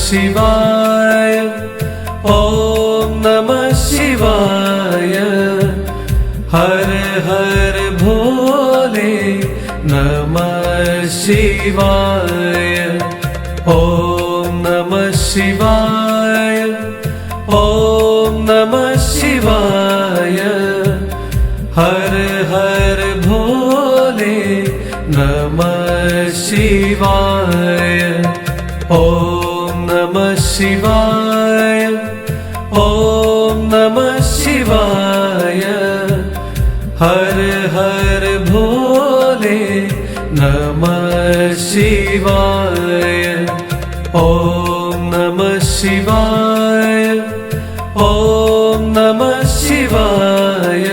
शिवाय ॐ नमः शिवाय हर हर भोले नमः शिवाय ॐ नमः शिवाय ॐ नमः शिवाय हर हर भोले नमः शिवाय ॐ नमः शिवाय ॐ नमः शिवाय हर हर भोले नमः शिवाय ॐ नमः शिवाय ॐ नमः शिवाय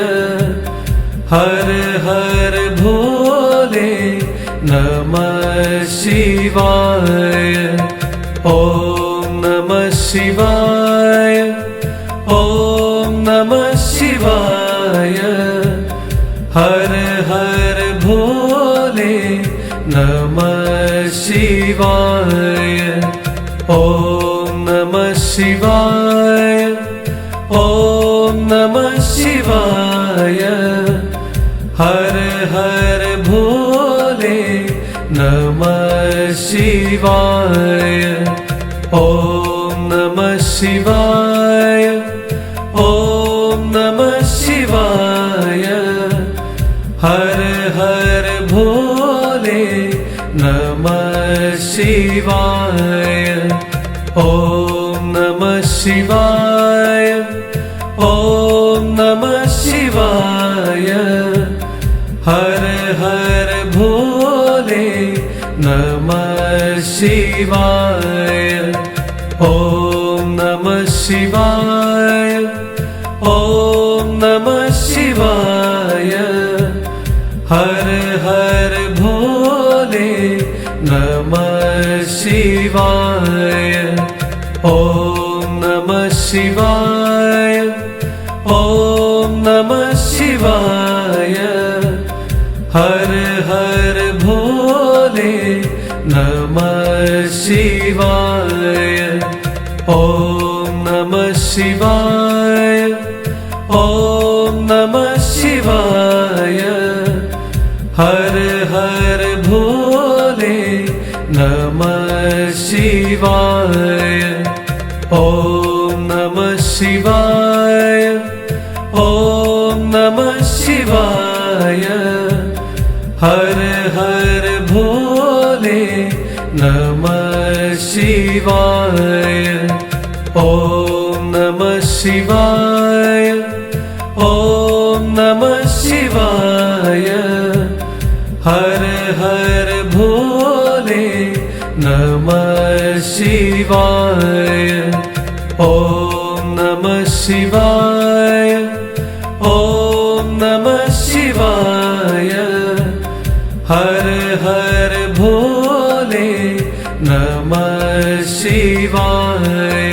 हर हर भोले नमः शिवाय ॐ नमः शिवाय ॐ नमः शिवाय हर हर भोले नमः शिवाय ॐ नमः शिवाय ॐ नमः शिवाय हर हर भोले नमः शिवाय ॐ नमः शिवाय ॐ नमः शिवाय हर हर भोले नमः शिवाय ॐ नमः शिवाय ॐ नमः शिवाय हर हर भोले नमः शिवाय ॐ नमः शिवाय ॐ नमः शिवाय हर हर भोले नमः शिवाय ॐ नमः शिवाय ॐ नमः शिवाय हर हर भोले नमः शिवाय ॐ नमः शिवाय ॐ नमः शिवाय हर हर भोले नमः शिवाय ॐ नमः शिवाय ॐ नमः शिवाय हर हर भोले नमः शिवाय ॐ नमः शिवाय ॐ नमः शिवाय हर हर भोले नमः शिवाय ॐ नमः शिवाय ॐ नमः शिवाय हर हर भोले नमः शिवाय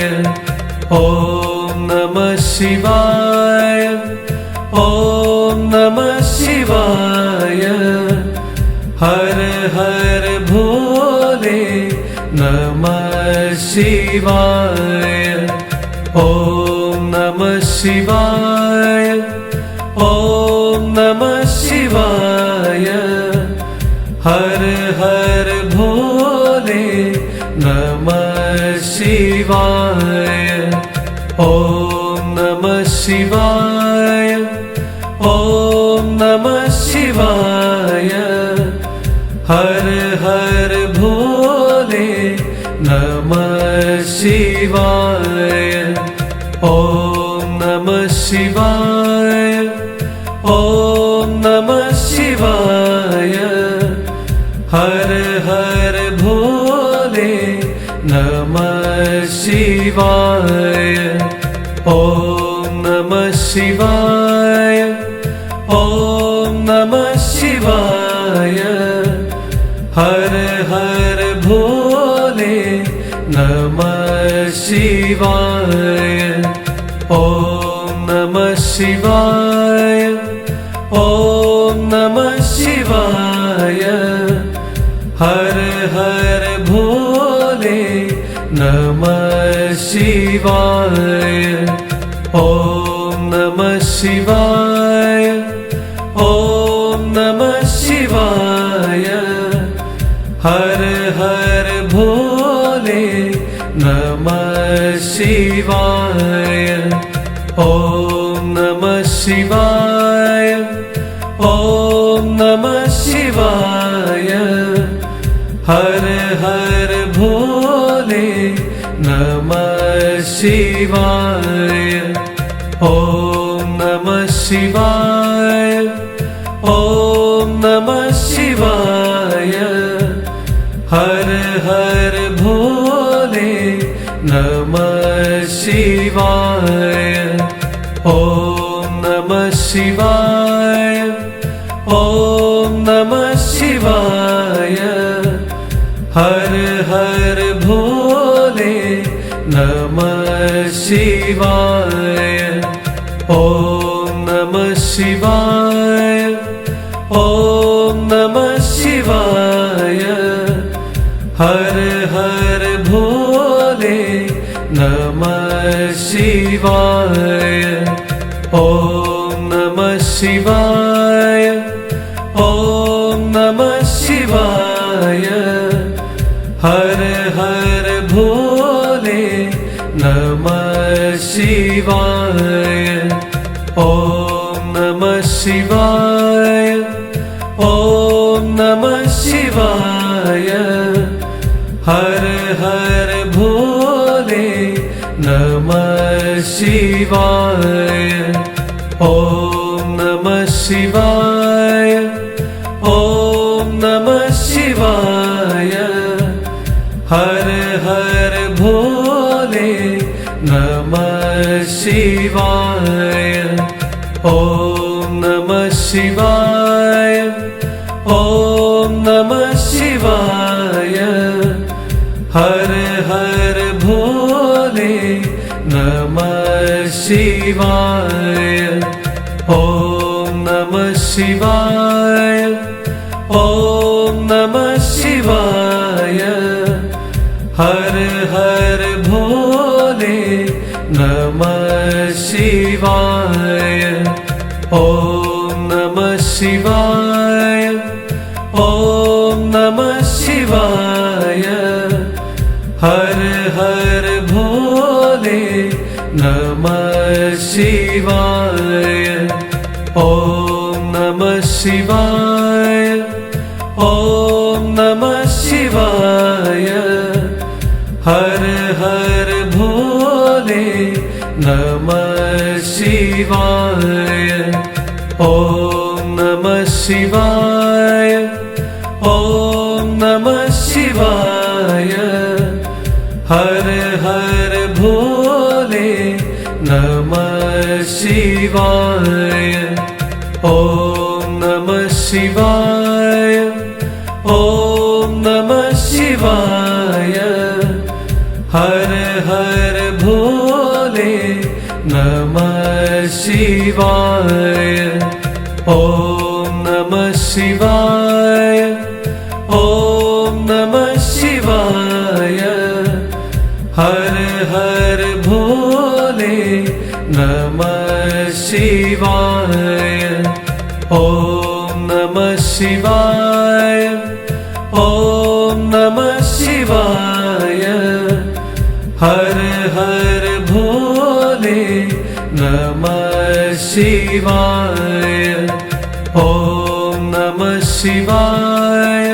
ॐ नमः शिवाय ॐ नमः शिवाय हर हर भोले नमः शिवाय ॐ नमः शिवाय ॐ नमः शिवाय हर हर भोले नमः शिवाय ॐ नमः शिवाय ॐ नमः शिवाय हर हर भोले नमः शिवाय ॐ नमः शिवाय ॐ नमः शिवाय हर हर भोले नमः शिवाय ॐ नमः शिवाय ॐ नमः शिवाय हर हर भोले नमः शिवाय ॐ नमः शिवाय ॐ नमः शिवाय हर हर भोले नमः शिवाय। ॐ नमः शिवाय। ॐ नमः शिवाय। हर हर भोले नमः शिवाय। ॐ नमः शिवाय। ॐ नमः शिवाय। हर हर भोले नमः शिवाय। ॐ नमः शिवाय। ॐ नमः शिवाय। हर हर भोले नमः शिवाय। ॐ नमः शिवाय। ॐ नमः शिवाय। हर हर भोले नमः शिवाय। ॐ नमः शिवाय। ॐ नमः शिवाय। हर हर भोले नमः शिवाय। ॐ नमः शिवाय। ॐ नमः शिवाय। हर हर भोले नमः शिवाय। ॐ नमः शिवाय। ॐ नमः शिवाय। हर हर भोले नमः शिवाय। ॐ नमः शिवाय। ॐ नमः शिवाय। हर हर भोले नमः शिवाय। ॐ नमः शिवाय। ॐ नमः शिवाय। हर हर भोले नमः शिवाय। ॐ नमः शिवाय। ॐ नमः शिवाय। हर हर भोले नमः शिवाय। ॐ नमः शिवाय। ॐ नमः शिवाय। हर हर भोले नमः शिवाय। ॐ नमः शिवाय। ॐ नमः शिवाय। हर हर भोले नमः शिवाय। ॐ नमः शिवाय। ॐ नमः शिवाय। हर हर भोले नमः शिवाय। ॐ नमः शिवाय। ॐ नमः शिवाय। हर हर भोले नमः शिवाय। ॐ नमः शिवाय। ॐ नमः शिवाय। हर हर भोले नमः शिवाय। ॐ नमः शिवाय। ॐ नमः शिवाय। हर हर भोले नमः शिवाय। ॐ नमः शिवाय।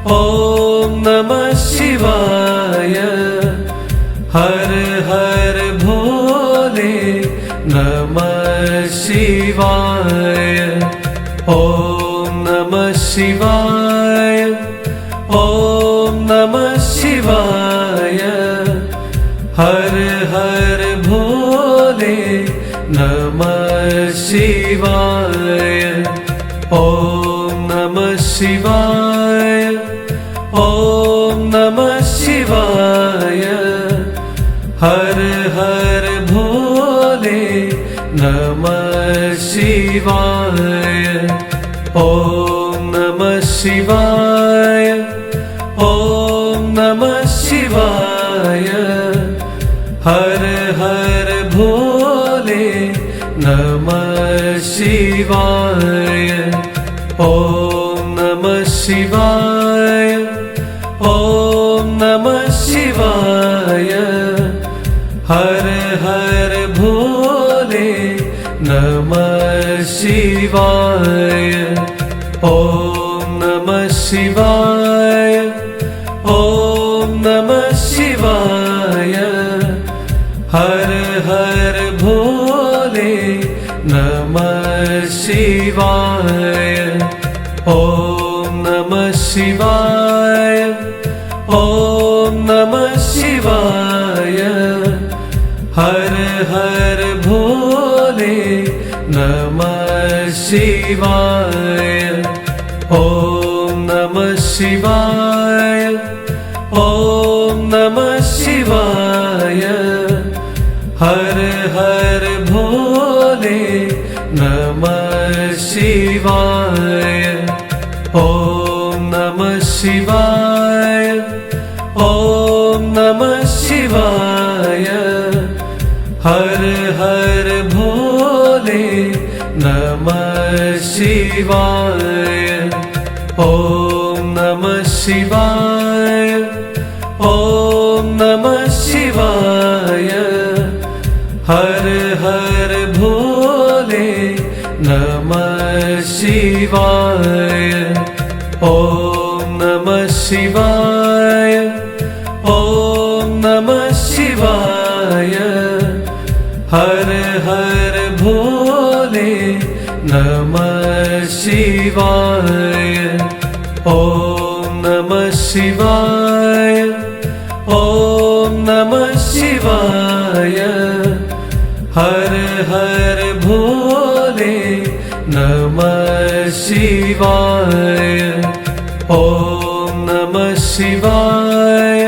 ॐ नमः शिवाय। हर हर भोले नमः शिवाय। ॐ नमः शिवाय। ॐ नमः शिवाय। हर हर भोले नमः शिवाय। ॐ नमः शिवाय। ॐ नमः शिवाय। हर हर भोले नमः शिवाय। ॐ नमः शिवाय। ॐ नमः शिवाय। हर हर भोले नमः शिवाय। ओम नमः शिवाय, ओम नमः शिवाय। हर हर भोले नमः शिवाय। ओम नमः शिवाय, ओम नमः शिवाय। हर हर भोले नमः शिवाय। ओम नमः शिवाय, ओम नमः शिवाय। हर हर भोले नमः शिवाय। ओम नमः शिवाय, ओम नमः शिवाय। हर हर भोले नमः शिवाय। ओम नमः शिवाय, ओम नमः शिवाय। हर हर भोले नमः शिवाय। ओम नमः शिवाय, ओम नमः शिवाय। हर हर भोले नमः शिवाय। ओम नमः शिवाय, ओम नमः शिवाय। हर हर भोले नमः शिवाय। ओम नमः शिवाय, ओम नमः शिवाय। हर हर भोले नमः शिवाय। ओम नमः शिवाय,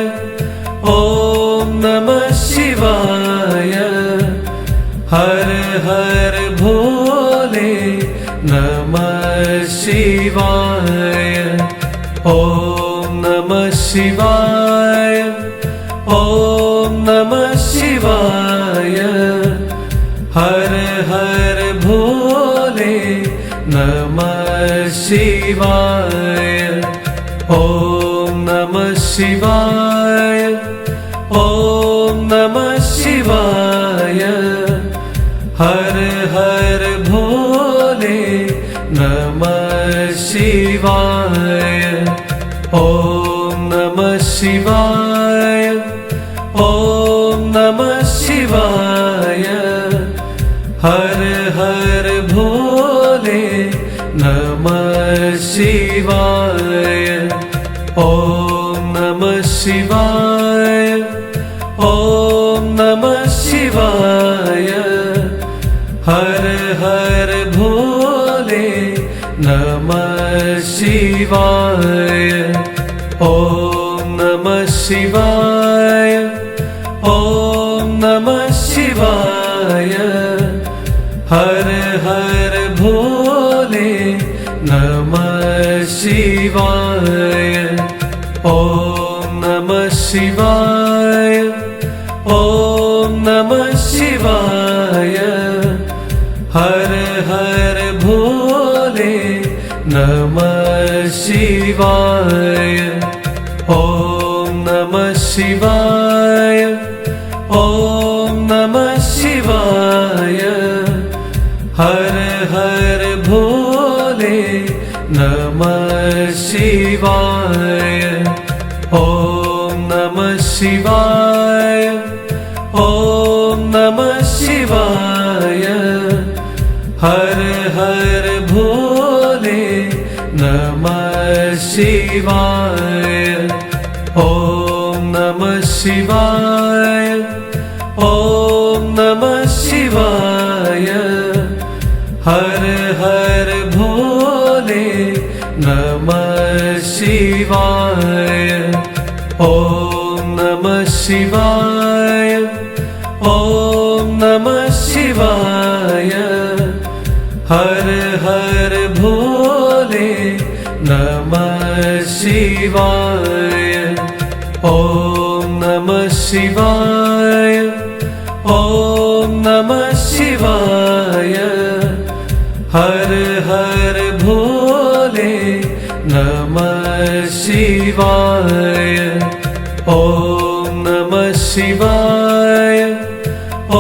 ओम नमः शिवाय। हर हर भोले नमः शिवाय। ओम नमः शिवाय, ओम नमः शिवाय। हर हर भोले नमः शिवाय। ओम नमः शिवाय, ओम नमः शिवाय। हर हर भोले नमः शिवाय। ओम नमः शिवाय, ओम नमः शिवाय। हर हर भोले नमः शिवाय। ओम नमः शिवाय, ओम नमः शिवाय। हर हर भोले नमः शिवाय। ओम नमः शिवाय, ओम नमः शिवाय। हर हर भोले नमः शिवाय। ओम नमः शिवाय, ओम नमः शिवाय। हर हर भोले नमः शिवाय। ओम नमः शिवाय, ओम नमः शिवाय। हर हर भोले नमः शिवाय। ओम नमः शिवाय, ओम नमः शिवाय। हर हर भोले नमः शिवाय। ओम नमः शिवाय, ओम नमः शिवाय। हर हर भोले नमः शिवाय। ओम नमः शिवाय, ओम नमः शिवाय। हर हर भोले नमः शिवाय। ओम नमः शिवाय, ॐ नमः शिवाय। हर हर भोले नमः शिवाय, ॐ नमः शिवाय,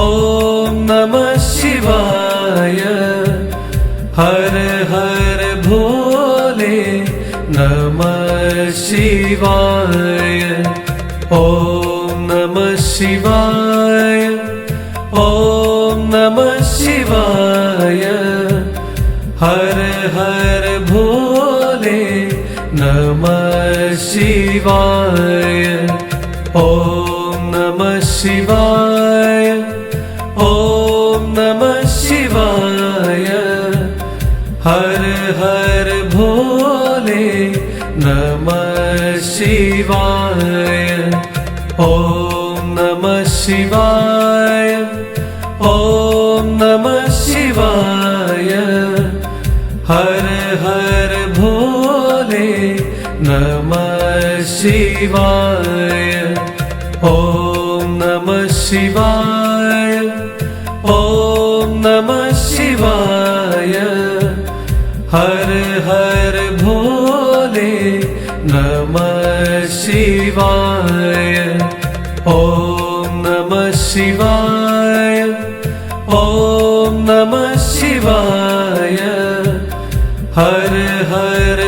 ॐ नमः शिवाय। हर हर भोले नमः शिवाय, ॐ नमः शिवाय, ॐ नमः शिवाय। हर हर भोले नमः शिवाय, ॐ नमः शिवाय, ॐ नमः शिवाय। हर हर भोले नमः शिवाय, ॐ नमः शिवाय, ॐ नमः शिवाय। हर हर भोले नमः शिवाय, ॐ नमः शिवाय, ॐ नमः शिवाय। हर हर भोले नमः शिवाय, ॐ नमः शिवाय, ॐ नमः शिवाय। हर हर